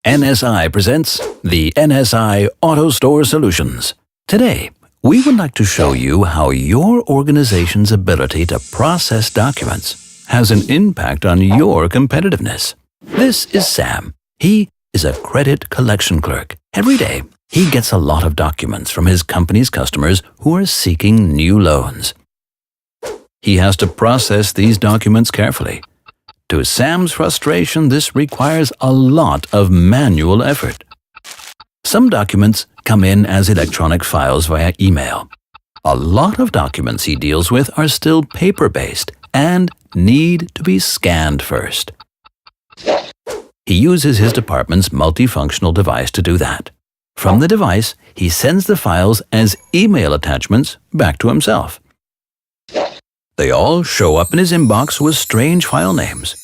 NSI presents the NSI AutoStore Solutions. Today, we would like to show you how your organization's ability to process documents has an impact on your competitiveness. This is Sam. He is a credit collection clerk. Every day, he gets a lot of documents from his company's customers who are seeking new loans. He has to process these documents carefully. To Sam's frustration, this requires a lot of manual effort. Some documents come in as electronic files via email. A lot of documents he deals with are still paper-based and need to be scanned first. He uses his department's multifunctional device to do that. From the device, he sends the files as email attachments back to himself. They all show up in his inbox with strange file names.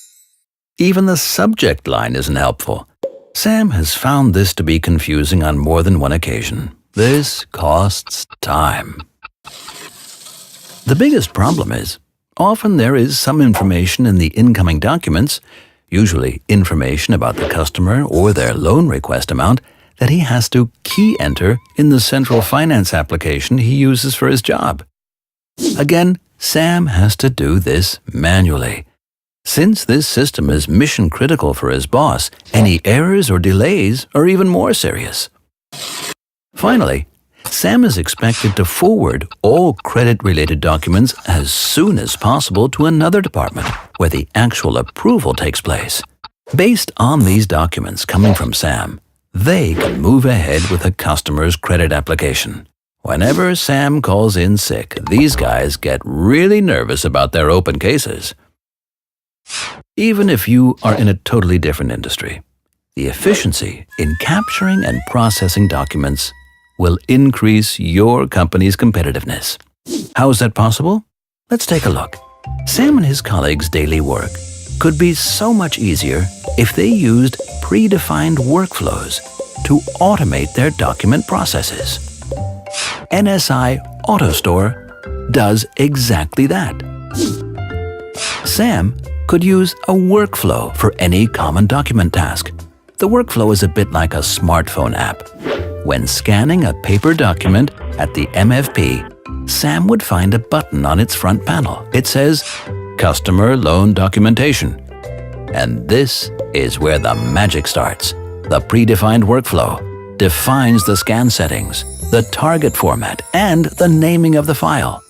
Even the subject line isn't helpful. Sam has found this to be confusing on more than one occasion. This costs time. The biggest problem is, often there is some information in the incoming documents, usually information about the customer or their loan request amount, that he has to key enter in the central finance application he uses for his job. Again, Sam has to do this manually. Since this system is mission critical for his boss, any errors or delays are even more serious. Finally, Sam is expected to forward all credit-related documents as soon as possible to another department where the actual approval takes place. Based on these documents coming from Sam, they can move ahead with a customer's credit application. Whenever Sam calls in sick, these guys get really nervous about their open cases. Even if you are in a totally different industry, the efficiency in capturing and processing documents will increase your company's competitiveness. How is that possible? Let's take a look. Sam and his colleagues' daily work could be so much easier if they used predefined workflows to automate their document processes. NSI AutoStore does exactly that. Sam could use a workflow for any common document task. The workflow is a bit like a smartphone app. When scanning a paper document at the MFP, Sam would find a button on its front panel. It says, Customer Loan Documentation. And this is where the magic starts. The predefined workflow defines the scan settings, the target format, and the naming of the file.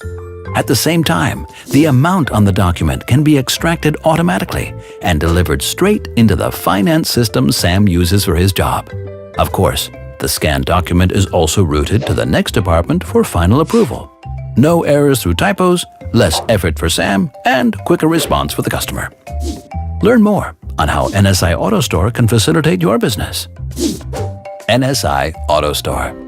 At the same time, the amount on the document can be extracted automatically and delivered straight into the finance system Sam uses for his job. Of course, the scanned document is also routed to the next department for final approval. No errors through typos, less effort for Sam, and quicker response for the customer. Learn more on how NSI AutoStore can facilitate your business. NSI AutoStore.